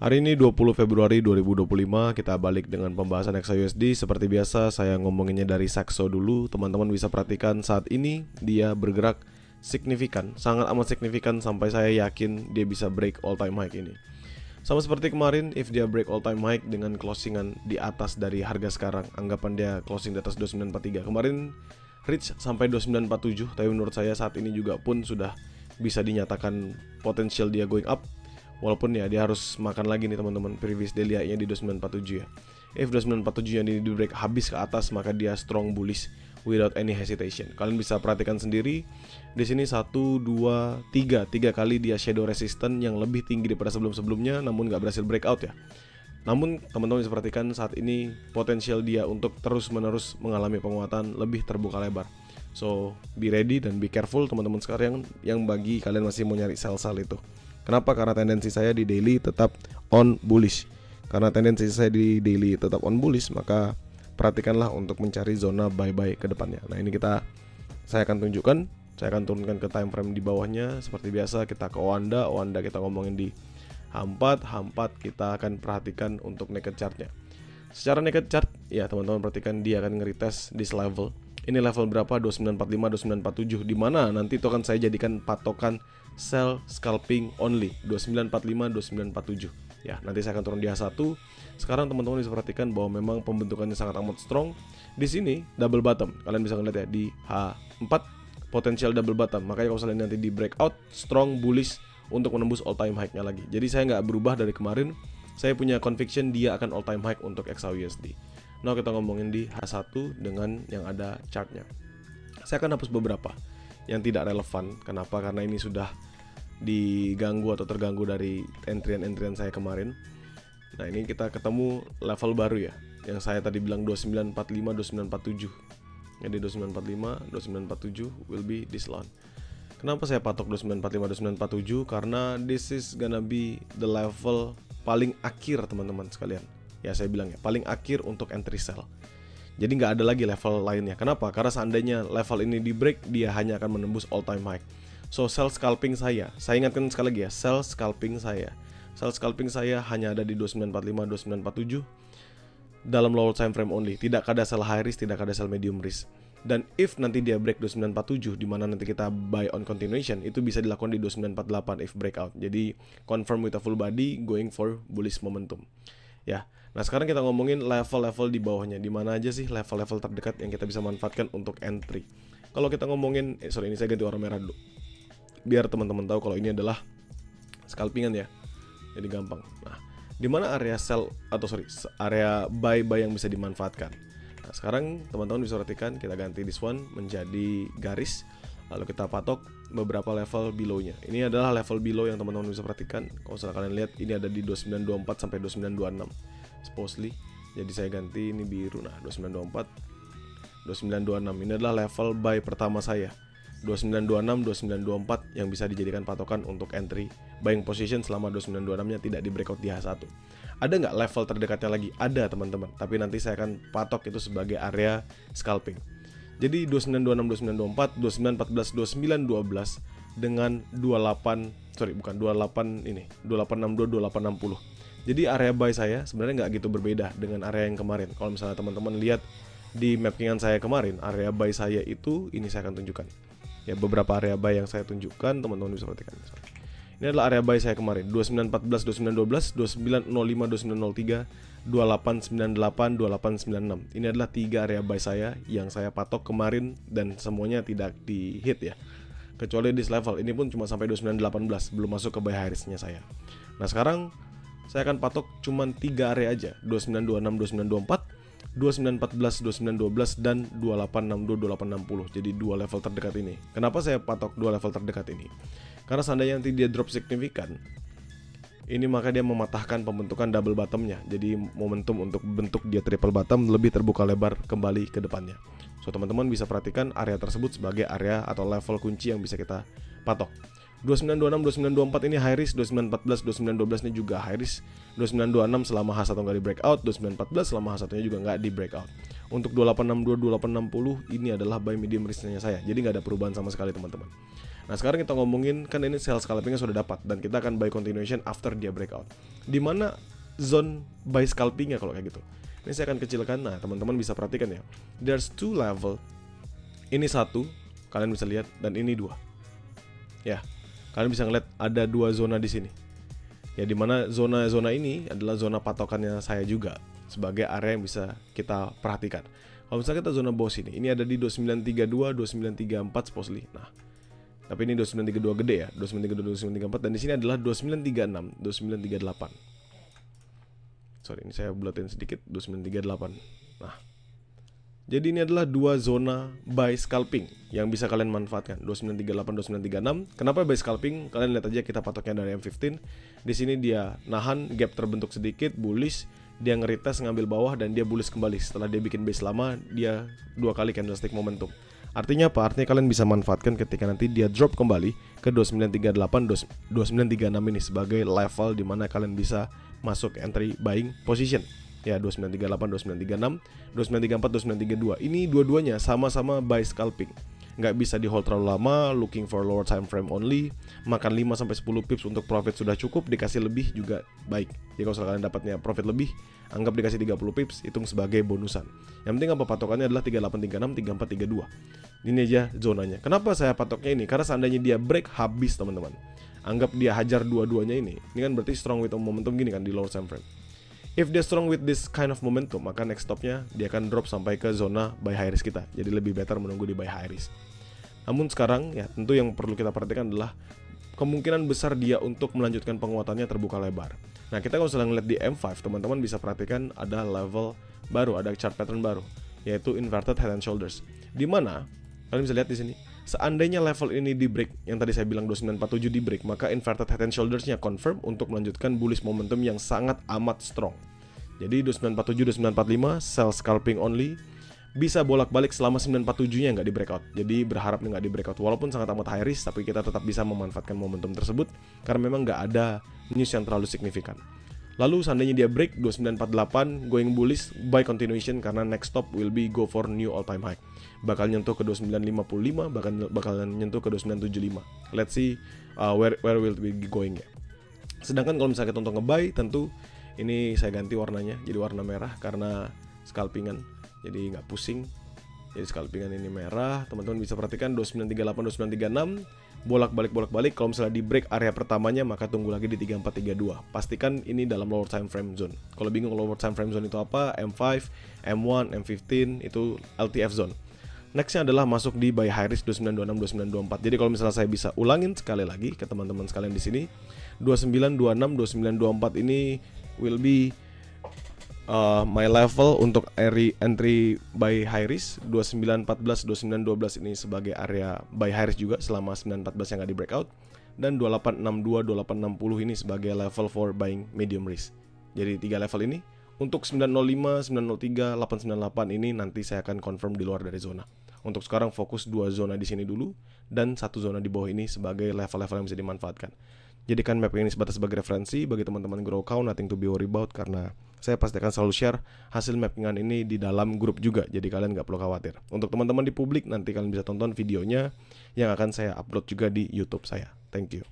Hari ini 20 Februari 2025 kita balik dengan pembahasan XAUSD. Seperti biasa saya ngomonginnya dari Saxo dulu. Teman-teman bisa perhatikan saat ini dia bergerak signifikan, sangat amat signifikan sampai saya yakin dia bisa break all time high ini. Sama seperti kemarin, if dia break all time high dengan closingan di atas dari harga sekarang, anggapan dia closing di atas 2943. Kemarin reach sampai 2947, tapi menurut saya saat ini juga pun sudah bisa dinyatakan potensial dia going up. Walaupun ya dia harus makan lagi nih teman-teman, previous daily high-nya di 2947 ya. If 2947 yang di break habis ke atas, maka dia strong bullish without any hesitation. Kalian bisa perhatikan sendiri di sini 1 2 3 kali dia shadow resistance yang lebih tinggi daripada sebelum-sebelumnya, namun nggak berhasil breakout ya. Namun teman-teman bisa perhatikan saat ini potensial dia untuk terus-menerus mengalami penguatan lebih terbuka lebar. So be ready dan be careful teman-teman sekarang yang bagi kalian masih mau nyari sell-sell itu. Kenapa? Karena tendensi saya di daily tetap on bullish. Karena tendensi saya di daily tetap on bullish, maka perhatikanlah untuk mencari zona buy-buy ke depannya. Nah, ini saya akan tunjukkan, saya akan turunkan ke time frame di bawahnya. Seperti biasa kita ke Owanda kita ngomongin di H4 kita akan perhatikan untuk naked chartnya. Secara naked chart, ya teman-teman perhatikan dia akan nge-retest this level. Ini level berapa? 2945, 2947, di mana nanti itu akan saya jadikan patokan sell scalping only 2945, 2947. Ya, nanti saya akan turun di H1. Sekarang teman-teman bisa perhatikan bahwa memang pembentukannya sangat amat strong. Di sini double bottom. Kalian bisa ngeliat ya di H4 potensial double bottom. Makanya kalau misalnya nanti di breakout strong bullish untuk menembus all time high-nya lagi. Jadi saya nggak berubah dari kemarin. Saya punya conviction dia akan all time high untuk XAUSD. Nah, kita ngomongin di H1 dengan yang ada chartnya. Saya akan hapus beberapa yang tidak relevan. Kenapa? Karena ini sudah diganggu atau terganggu dari entrian-entrian saya kemarin. Nah, ini kita ketemu level baru ya, yang saya tadi bilang 2945, 2947. Jadi 2945, 2947 will be this line. Kenapa saya patok 2945, 2947? Karena this is gonna be the level paling akhir teman-teman sekalian. Ya saya bilang ya, paling akhir untuk entry sell. Jadi nggak ada lagi level lainnya. Kenapa? Karena seandainya level ini di break, dia hanya akan menembus all time high. So sell scalping saya ingatkan sekali lagi ya, sell scalping saya hanya ada di 2945, 2947 dalam lower time frame only. Tidak ada sell high risk, tidak ada sell medium risk. Dan if nanti dia break 2947, di mana nanti kita buy on continuation, itu bisa dilakukan di 2948 if breakout. Jadi confirm with a full body going for bullish momentum. Ya. Nah, sekarang kita ngomongin level-level di bawahnya. Di mana aja sih level-level terdekat yang kita bisa manfaatkan untuk entry. Kalau kita ngomongin ini saya ganti warna merah dulu. Biar teman-teman tahu kalau ini adalah scalpingan ya. Jadi gampang. Nah, di mana area sell area buy yang bisa dimanfaatkan. Nah, sekarang teman-teman bisa perhatikan kita ganti this one menjadi garis. Lalu kita patok beberapa level below-nya. Ini adalah level below yang teman-teman bisa perhatikan. Kalau misalnya kalian lihat ini ada di 2924 sampai 2926. Supposedly. Jadi saya ganti ini biru. Nah, 2924, 2926 ini adalah level buy pertama saya. 2926, 2924 yang bisa dijadikan patokan untuk entry buying position selama 2926-nya tidak di breakout di H1. Ada nggak level terdekatnya lagi? Ada teman-teman. Tapi nanti saya akan patok itu sebagai area scalping. Jadi 2926, 2924, 2914, 2912 dengan 2862, 2860. Jadi area buy saya sebenarnya nggak gitu berbeda dengan area yang kemarin. Kalau misalnya teman-teman lihat di mappingan saya kemarin, area buy saya itu ini saya akan tunjukkan. Ya, beberapa area buy yang saya tunjukkan, teman-teman bisa perhatikan. Ini adalah area buy saya kemarin, 2914, 2912, 2905, 2903, 2898, 2896. Ini adalah 3 area buy saya yang saya patok kemarin dan semuanya tidak di hit ya. Kecuali di level ini pun cuma sampai 2918, belum masuk ke buy high risk-nya saya. Nah, sekarang saya akan patok cuma 3 area aja, 2926, 2924, 2914, 2912 dan 2862, 2860. Jadi 2 level terdekat ini. Kenapa saya patok 2 level terdekat ini? Karena seandainya nanti dia drop signifikan, ini maka dia mematahkan pembentukan double bottomnya. Jadi momentum untuk bentuk dia triple bottom lebih terbuka lebar kembali ke depannya. So teman-teman bisa perhatikan area tersebut sebagai area atau level kunci yang bisa kita patok. 2926, 2924 ini high risk, 2914, 2912 ini juga high risk, 2926 selama H1 nggak di breakout, 2914 selama H1 nya juga nggak di breakout. Untuk 2862, 2860 ini adalah buy medium risknya saya, jadi nggak ada perubahan sama sekali teman-teman. Nah sekarang kita ngomongin, kan ini sell scalpingnya sudah dapat, dan kita akan buy continuation after dia breakout. Dimana zone buy scalpingnya kalau kayak gitu? Ini saya akan kecilkan, nah teman-teman bisa perhatikan ya. There's two level, ini satu, kalian bisa lihat, dan ini dua. Ya, kalian bisa ngeliat ada dua zona di sini. Ya, dimana zona-zona ini adalah zona patokannya saya juga sebagai area yang bisa kita perhatikan. Kalau misalnya kita zona bawah sini, ini ada di 2932, 2934 supposedly. Nah, tapi ini 2932 gede ya, 2932, 2934, dan di sini adalah 2936, 2938. Sorry, ini saya bulatin sedikit, 2938. Nah, jadi ini adalah dua zona buy scalping yang bisa kalian manfaatkan, 2938, 2936. Kenapa buy scalping? Kalian lihat aja kita patoknya dari M15. Di sini dia nahan, gap terbentuk sedikit, bullish, dia nge-retest ngambil bawah dan dia bullish kembali. Setelah dia bikin base lama, dia dua kali candlestick momentum. Artinya apa? Artinya kalian bisa manfaatkan ketika nanti dia drop kembali ke 2938, 2936 ini sebagai level di mana kalian bisa masuk entry buying position. Ya, 2938, 2936, 2934, 2932. Ini dua-duanya sama-sama buy scalping. Nggak bisa di hold terlalu lama, looking for lower time frame only. Makan 5-10 pips untuk profit sudah cukup, dikasih lebih juga baik. Jadi kalau kalian dapatnya profit lebih, anggap dikasih 30 pips, hitung sebagai bonusan. Yang penting apa patokannya adalah 3836, 3432. Ini aja zonanya. Kenapa saya patoknya ini? Karena seandainya dia break habis teman-teman. Anggap dia hajar dua-duanya ini. Ini kan berarti strong with momentum gini kan di lower time frame. If they're strong with this kind of momentum, maka next stopnya dia akan drop sampai ke zona buy high risk kita. Jadi lebih better menunggu di buy high risk. Namun sekarang ya tentu yang perlu kita perhatikan adalah kemungkinan besar dia untuk melanjutkan penguatannya terbuka lebar. Nah kita kalau sedang lihat di M5, teman-teman bisa perhatikan ada level baru, ada chart pattern baru, yaitu inverted head and shoulders. Di mana kalian bisa lihat di sini, seandainya level ini di break, yang tadi saya bilang 2947 di break, maka inverted head and shoulders-nya confirm untuk melanjutkan bullish momentum yang sangat amat strong. Jadi 2947, 2945 sell scalping only, bisa bolak-balik selama 947-nya nggak di breakout. Jadi berharap nggak di breakout, walaupun sangat amat high risk, tapi kita tetap bisa memanfaatkan momentum tersebut karena memang nggak ada news yang terlalu signifikan. Lalu seandainya dia break 2948 going bullish, buy continuation karena next stop will be go for new all time high. Bakal nyentuh ke 2955, bakal nyentuh ke 2975. Let's see where will we going ya. Sedangkan kalau misalnya kita untuk nge-buy, tentu ini saya ganti warnanya jadi warna merah karena scalpingan. Jadi nggak pusing. Jadi scalpingan ini merah. Teman-teman bisa perhatikan 2938, 2936 bolak-balik. Kalau misalnya di break area pertamanya, maka tunggu lagi di 3432. Pastikan ini dalam lower time frame zone. Kalau bingung lower time frame zone itu apa, M5, M1, M15 itu LTF zone. Nextnya adalah masuk di buy high risk 2926, 2924. Jadi kalau misalnya saya bisa ulangin sekali lagi ke teman-teman sekalian di sini, 2926, 2924 ini will be my level untuk entry buy high risk. 2914, 2912 ini sebagai area buy high risk juga selama 914 yang nggak di breakout, dan 2862, 2860 ini sebagai level for buying medium risk. Jadi 3 level ini. Untuk 905, 903, 898 ini nanti saya akan confirm di luar dari zona. Untuk sekarang fokus 2 zona di sini dulu dan 1 zona di bawah ini sebagai level-level yang bisa dimanfaatkan. Jadikan map ini sebatas sebagai referensi bagi teman-teman grow account, nothing to be worried about, karena saya pasti akan selalu share hasil mappingan ini di dalam grup juga, jadi kalian nggak perlu khawatir. Untuk teman-teman di publik, nanti kalian bisa tonton videonya yang akan saya upload juga di YouTube saya. Thank you.